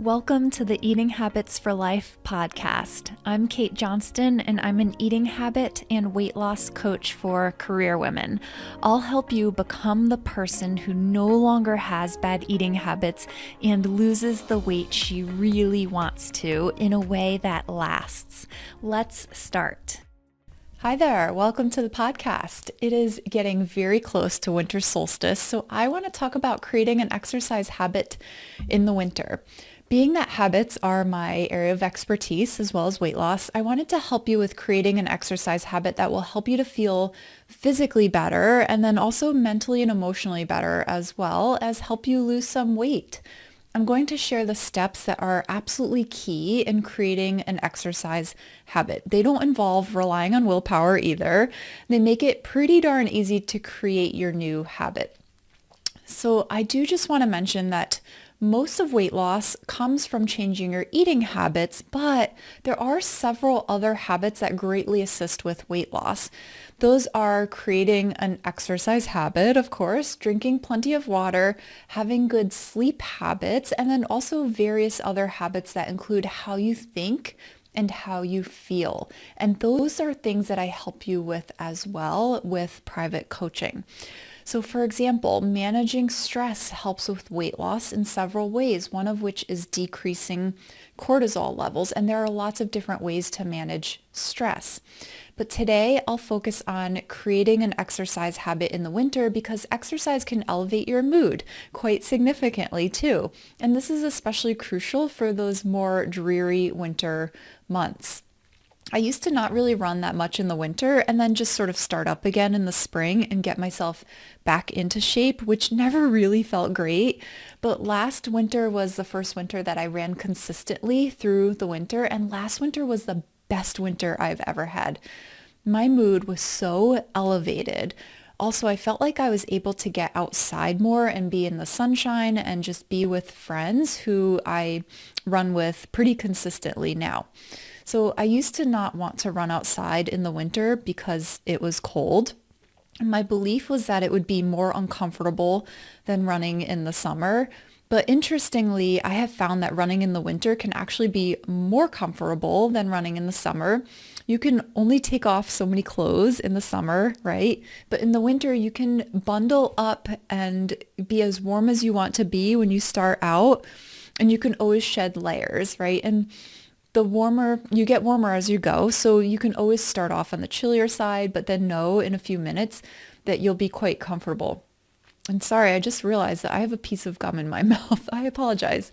Welcome to the Eating Habits for Life podcast. I'm Kate Johnston, and I'm an eating habit and weight loss coach for career women. I'll help you become the person who no longer has bad eating habits and loses the weight she really wants to in a way that lasts. Let's start. Hi there, welcome to the podcast. It is getting very close to winter solstice, so I want to talk about creating an exercise habit in the winter. Being that habits are my area of expertise as well as weight loss, I wanted to help you with creating an exercise habit that will help you to feel physically better and then also mentally and emotionally better, as well as help you lose some weight. I'm going to share the steps that are absolutely key in creating an exercise habit. They don't involve relying on willpower either. They make it pretty darn easy to create your new habit. So I do just want to mention that most of weight loss comes from changing your eating habits, but there are several other habits that greatly assist with weight loss. Those are creating an exercise habit, of course, drinking plenty of water, having good sleep habits, and then also various other habits that include how you think and how you feel. And those are things that I help you with as well with private coaching. So for example, managing stress helps with weight loss in several ways, one of which is decreasing cortisol levels. And there are lots of different ways to manage stress. But today I'll focus on creating an exercise habit in the winter because exercise can elevate your mood quite significantly too. And this is especially crucial for those more dreary winter months. I used to not really run that much in the winter and then just sort of start up again in the spring and get myself back into shape, which never really felt great. But last winter was the first winter that I ran consistently through the winter, and last winter was the best winter I've ever had. My mood was so elevated. Also, I felt like I was able to get outside more and be in the sunshine and just be with friends who I run with pretty consistently now. So I used to not want to run outside in the winter because it was cold. My belief was that it would be more uncomfortable than running in the summer. But interestingly, I have found that running in the winter can actually be more comfortable than running in the summer. You can only take off so many clothes in the summer, right? But in the winter, you can bundle up and be as warm as you want to be when you start out. And you can always shed layers, right? And the warmer, you get warmer as you go. So you can always start off on the chillier side, but then know in a few minutes that you'll be quite comfortable. And sorry, I just realized that I have a piece of gum in my mouth. I apologize.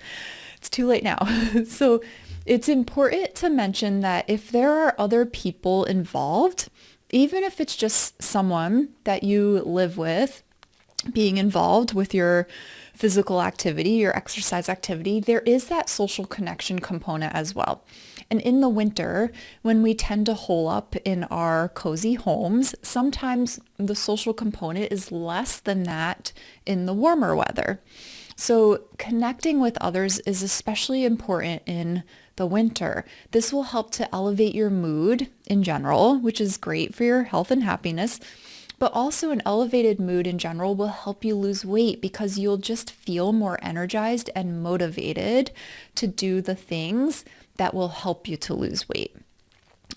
It's too late now. So it's important to mention that if there are other people involved, even if it's just someone that you live with, being involved with your physical activity, your exercise activity, there is that social connection component as well. And in the winter, when we tend to hole up in our cozy homes, sometimes the social component is less than that in the warmer weather. So connecting with others is especially important in the winter. This will help to elevate your mood in general, which is great for your health and happiness. But also an elevated mood in general will help you lose weight because you'll just feel more energized and motivated to do the things that will help you to lose weight.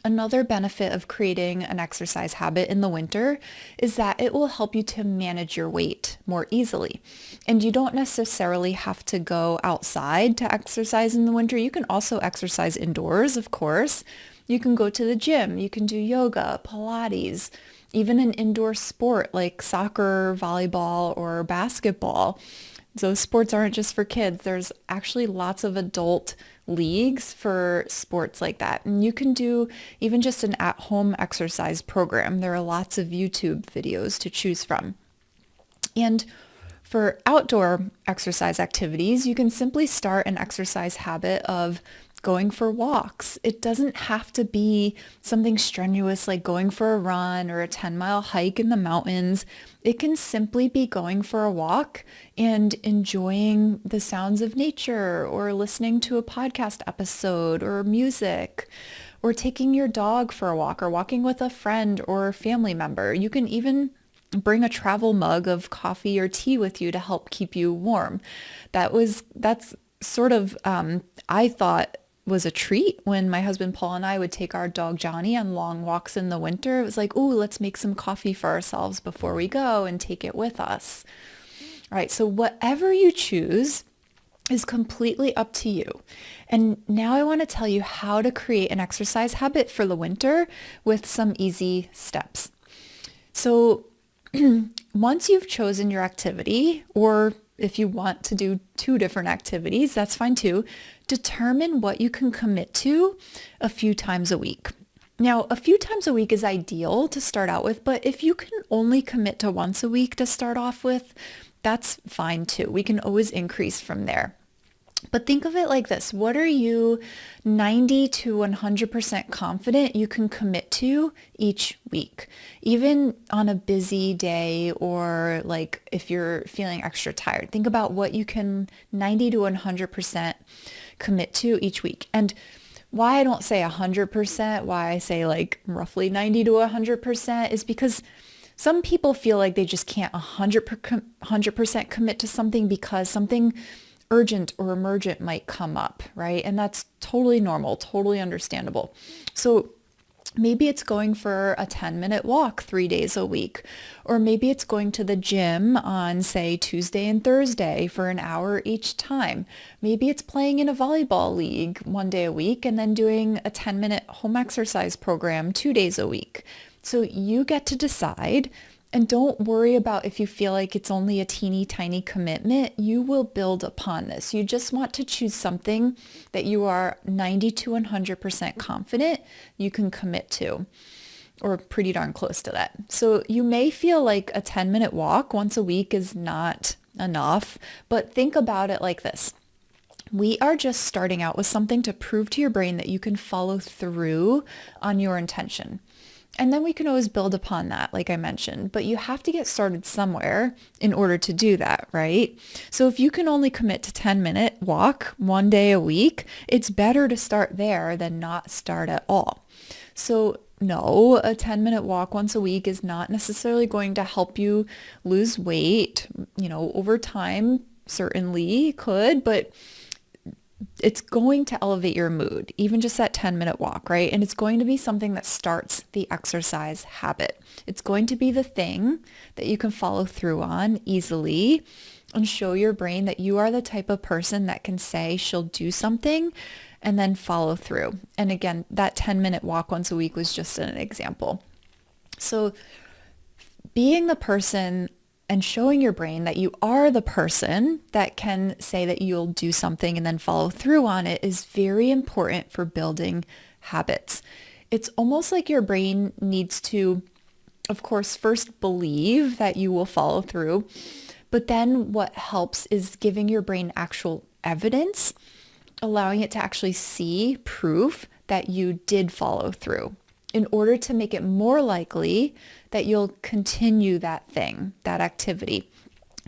Another benefit of creating an exercise habit in the winter is that it will help you to manage your weight more easily. And you don't necessarily have to go outside to exercise in the winter. You can also exercise indoors, of course. You can go to the gym, you can do yoga, Pilates, even an indoor sport like soccer, volleyball, or basketball. Those sports aren't just for kids. There's actually lots of adult leagues for sports like that. And you can do even just an at-home exercise program. There are lots of YouTube videos to choose from. And for outdoor exercise activities, you can simply start an exercise habit of going for walks. It doesn't have to be something strenuous like going for a run or a 10-mile hike in the mountains. It can simply be going for a walk and enjoying the sounds of nature or listening to a podcast episode or music or taking your dog for a walk or walking with a friend or family member. You can even bring a travel mug of coffee or tea with you to help keep you warm. That's sort of, I thought was a treat when my husband Paul and I would take our dog Johnny on long walks in the winter. It was like, ooh, let's make some coffee for ourselves before we go and take it with us. All right, so whatever you choose is completely up to you. And now I want to tell you how to create an exercise habit for the winter with some easy steps. So once you've chosen your activity, or if you want to do 2 different activities, that's fine too, determine what you can commit to a few times a week. Now, a few times a week is ideal to start out with, but if you can only commit to once a week to start off with, that's fine too. We can always increase from there. But think of it like this. What are you 90 to 100% confident you can commit to each week? Even on a busy day, or like if you're feeling extra tired, think about what you can 90 to 100% commit to each week. And why I don't say 100%, why I say like roughly 90 to 100% is because some people feel like they just can't 100% commit to something because something urgent or emergent might come up, right? And that's totally normal, totally understandable. So maybe it's going for a 10-minute walk 3 days a week, or maybe it's going to the gym on, say, Tuesday and Thursday for an hour each time. Maybe it's playing in a volleyball league 1 day a week and then doing a 10-minute home exercise program 2 days a week. So you get to decide. And don't worry about if you feel like it's only a teeny tiny commitment. You will build upon this. You just want to choose something that you are 90 to 100% confident you can commit to, or pretty darn close to that. So you may feel like a 10-minute walk once a week is not enough, but think about it like this. We are just starting out with something to prove to your brain that you can follow through on your intention. And then we can always build upon that, like I mentioned, but you have to get started somewhere in order to do that, right? So if you can only commit to 10-minute walk 1 day a week, it's better to start there than not start at all. So no, a 10-minute walk once a week is not necessarily going to help you lose weight. Over time, certainly could, but it's going to elevate your mood, even just that 10-minute walk, right? And it's going to be something that starts the exercise habit. It's going to be the thing that you can follow through on easily and show your brain that you are the type of person that can say she'll do something and then follow through. And again, that 10-minute walk once a week was just an example. So being the person and showing your brain that you are the person that can say that you'll do something and then follow through on it is very important for building habits. It's almost like your brain needs to, of course, first believe that you will follow through, but then what helps is giving your brain actual evidence, allowing it to actually see proof that you did follow through, in order to make it more likely that you'll continue that thing, that activity,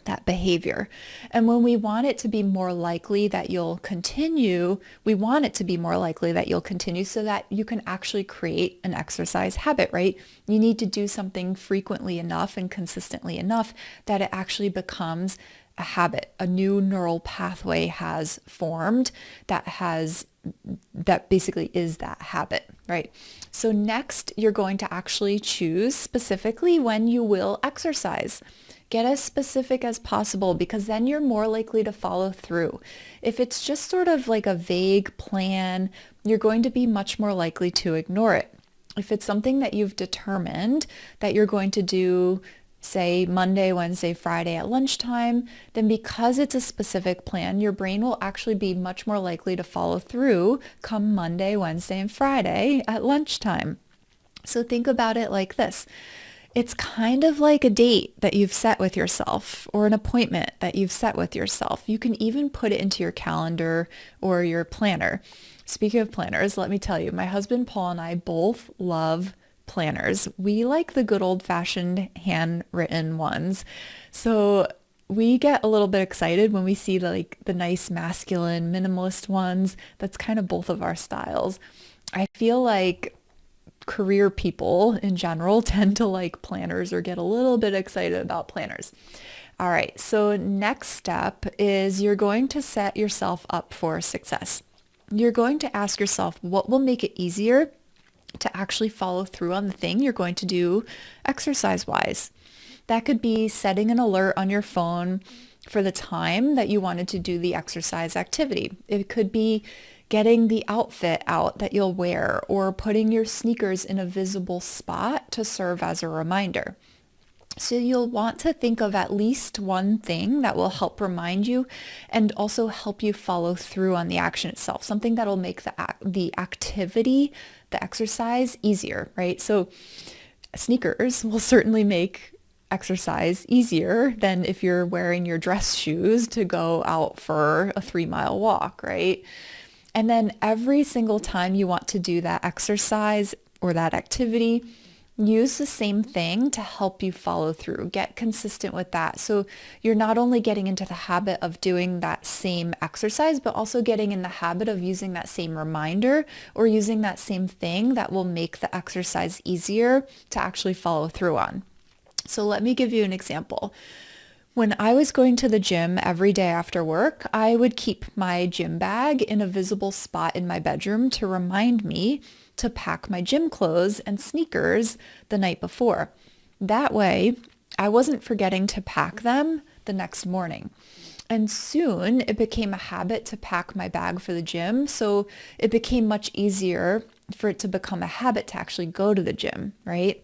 that behavior. And when we want it to be more likely that you'll continue, we want it to be more likely that you'll continue so that you can actually create an exercise habit, right? You need to do something frequently enough and consistently enough that it actually becomes a habit. A new neural pathway has formed that basically is that habit, right? So next, you're going to actually choose specifically when you will exercise. Get as specific as possible, because then you're more likely to follow through. If it's just sort of like a vague plan, you're going to be much more likely to ignore it. If it's something that you've determined that you're going to do, say Monday, Wednesday, Friday at lunchtime, then because it's a specific plan, your brain will actually be much more likely to follow through come Monday, Wednesday, and Friday at lunchtime. So think about it like this. It's kind of like a date that you've set with yourself, or an appointment that you've set with yourself. You can even put it into your calendar or your planner. Speaking of planners, let me tell you, my husband Paul and I both love planners. We like the good old-fashioned handwritten ones. So we get a little bit excited when we see like the nice masculine minimalist ones. That's kind of both of our styles. I feel like career people in general tend to like planners or get a little bit excited about planners. All right, so next step is you're going to set yourself up for success. You're going to ask yourself what will make it easier to actually follow through on the thing you're going to do exercise-wise. That could be setting an alert on your phone for the time that you wanted to do the exercise activity. It could be getting the outfit out that you'll wear or putting your sneakers in a visible spot to serve as a reminder. So you'll want to think of at least one thing that will help remind you and also help you follow through on the action itself, something that'll make the activity, the exercise easier, right? So sneakers will certainly make exercise easier than if you're wearing your dress shoes to go out for a 3-mile walk, right? And then every single time you want to do that exercise or that activity, use the same thing to help you follow through. Get consistent with that. So you're not only getting into the habit of doing that same exercise, but also getting in the habit of using that same reminder or using that same thing that will make the exercise easier to actually follow through on. So let me give you an example. When I was going to the gym every day after work, I would keep my gym bag in a visible spot in my bedroom to remind me to pack my gym clothes and sneakers the night before. That way, I wasn't forgetting to pack them the next morning. And soon it became a habit to pack my bag for the gym. So it became much easier for it to become a habit to actually go to the gym, right?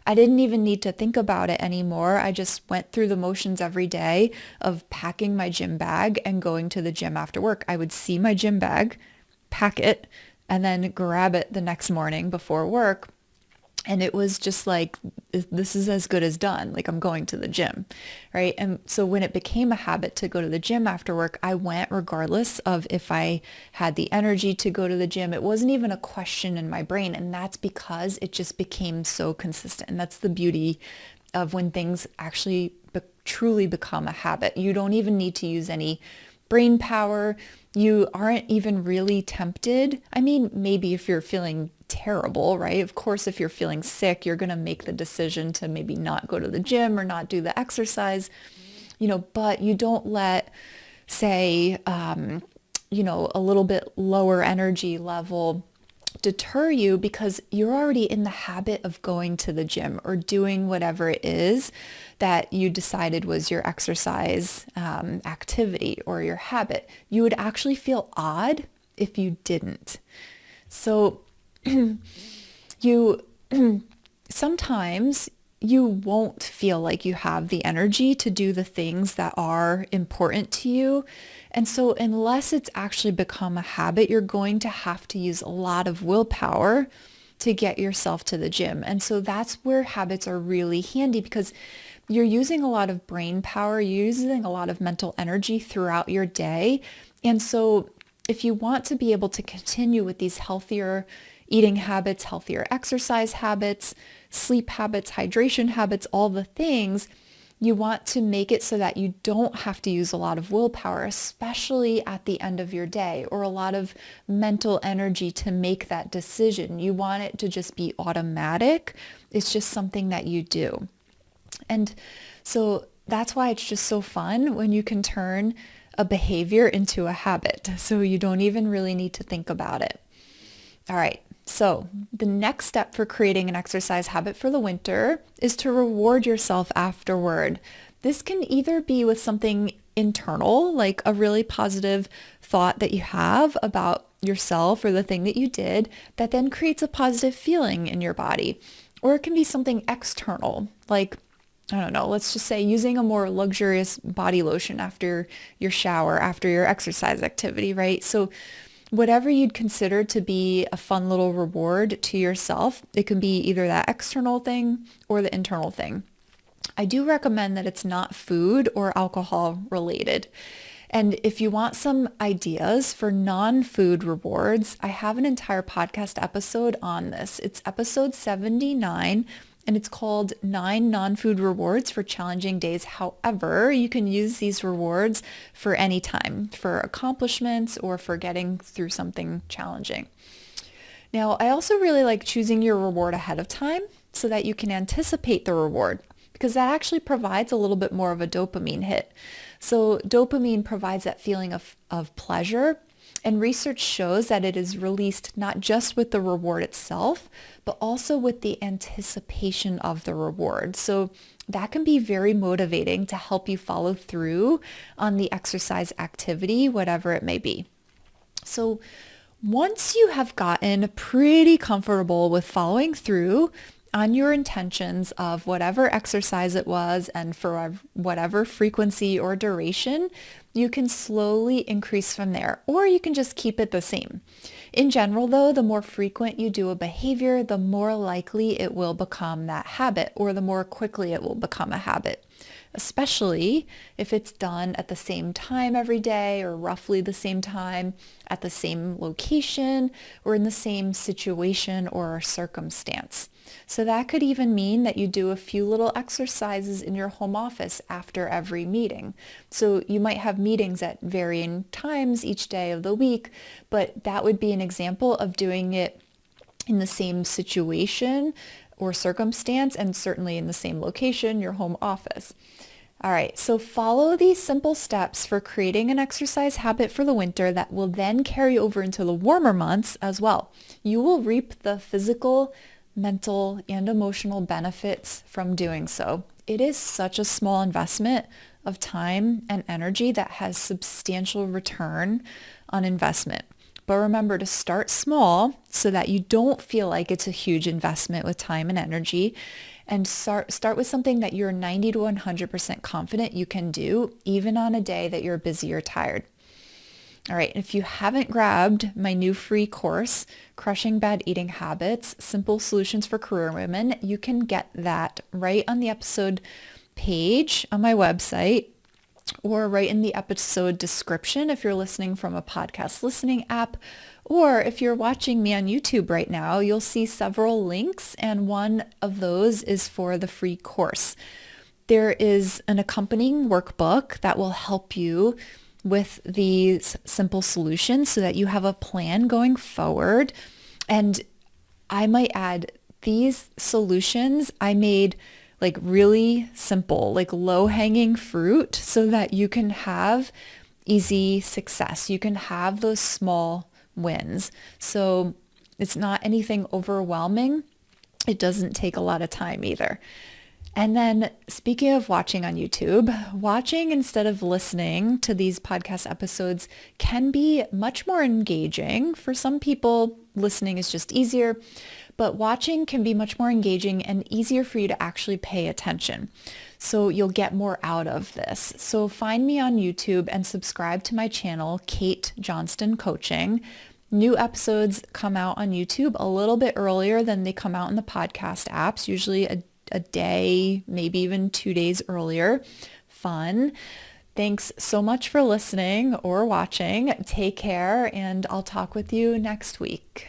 I didn't even need to think about it anymore. I just went through the motions every day of packing my gym bag and going to the gym after work. I would see my gym bag, pack it, and then grab it the next morning before work. And it was just like, this is as good as done. Like I'm going to the gym, right? And so when it became a habit to go to the gym after work, I went regardless of if I had the energy to go to the gym. It wasn't even a question in my brain. And that's because it just became so consistent. And that's the beauty of when things actually truly become a habit. You don't even need to use any brain power. You aren't even really tempted. I mean, maybe if you're feeling terrible, right? Of course, if you're feeling sick, you're going to make the decision to maybe not go to the gym or not do the exercise, but you don't let, say, a little bit lower energy level deter you because you're already in the habit of going to the gym or doing whatever it is that you decided was your exercise activity or your habit. You would actually feel odd if you didn't. So sometimes you won't feel like you have the energy to do the things that are important to you. And so unless it's actually become a habit, you're going to have to use a lot of willpower to get yourself to the gym. And so that's where habits are really handy because you're using a lot of brain power, you're using a lot of mental energy throughout your day. And so if you want to be able to continue with these healthier eating habits, healthier exercise habits, sleep habits, hydration habits, all the things, you want to make it so that you don't have to use a lot of willpower, especially at the end of your day, or a lot of mental energy to make that decision. You want it to just be automatic. It's just something that you do. And so that's why it's just so fun when you can turn a behavior into a habit. So you don't even really need to think about it. All right. So the next step for creating an exercise habit for the winter is to reward yourself afterward. This can either be with something internal, like a really positive thought that you have about yourself or the thing that you did that then creates a positive feeling in your body. Or it can be something external, like, I don't know, let's just say using a more luxurious body lotion after your shower, after your exercise activity, right? So whatever you'd consider to be a fun little reward to yourself, it can be either that external thing or the internal thing. I do recommend that it's not food or alcohol related. And if you want some ideas for non-food rewards, I have an entire podcast episode on this. It's episode 79. And it's called 9 non-food rewards for challenging days. However, you can use these rewards for any time, for accomplishments or for getting through something challenging. Now, I also really like choosing your reward ahead of time so that you can anticipate the reward. because that actually provides a little bit more of a dopamine hit. So dopamine provides that feeling of pleasure, and research shows that it is released not just with the reward itself, but also with the anticipation of the reward. So that can be very motivating to help you follow through on the exercise activity, whatever it may be. So once you have gotten pretty comfortable with following through on your intentions of whatever exercise it was and for whatever frequency or duration, you can slowly increase from there, or you can just keep it the same. In general, though, the more frequent you do a behavior, the more likely it will become that habit, or the more quickly it will become a habit, especially if it's done at the same time every day, or roughly the same time, at the same location, or in the same situation or circumstance. So that could even mean that you do a few little exercises in your home office after every meeting. So you might have meetings at varying times each day of the week, but that would be an example of doing it in the same situation or circumstance, and certainly in the same location, your home office. All right, so follow these simple steps for creating an exercise habit for the winter that will then carry over into the warmer months as well. You will reap the physical, mental, and emotional benefits from doing so. It is such a small investment of time and energy that has substantial return on investment. But remember to start small so that you don't feel like it's a huge investment with time and energy, and start with something that you're 90 to 100% confident you can do, even on a day that you're busy or tired. All right, if you haven't grabbed my new free course, Crushing Bad Eating Habits, Simple Solutions for Career Women, you can get that right on the episode page on my website, or right in the episode description if you're listening from a podcast listening app, or if you're watching me on YouTube right now, you'll see several links, and one of those is for the free course. There is an accompanying workbook that will help you with these simple solutions so that you have a plan going forward. And I might add, these solutions I made like really simple, like low-hanging fruit, so that you can have easy success. You can have those small wins. So it's not anything overwhelming. It doesn't take a lot of time either. And then speaking of watching on YouTube, watching instead of listening to these podcast episodes can be much more engaging. For some people, listening is just easier, but watching can be much more engaging and easier for you to actually pay attention. So you'll get more out of this. So find me on YouTube and subscribe to my channel, Kate Johnston Coaching. New episodes come out on YouTube a little bit earlier than they come out in the podcast apps, usually a day, maybe even 2 days earlier. Fun. Thanks so much for listening or watching. Take care, and I'll talk with you next week.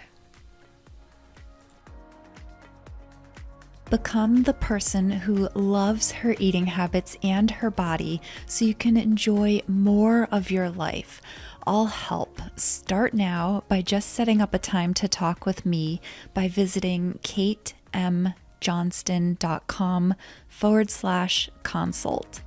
Become the person who loves her eating habits and her body so you can enjoy more of your life. I'll help. Start now by just setting up a time to talk with me by visiting katemjohnston.com/consult.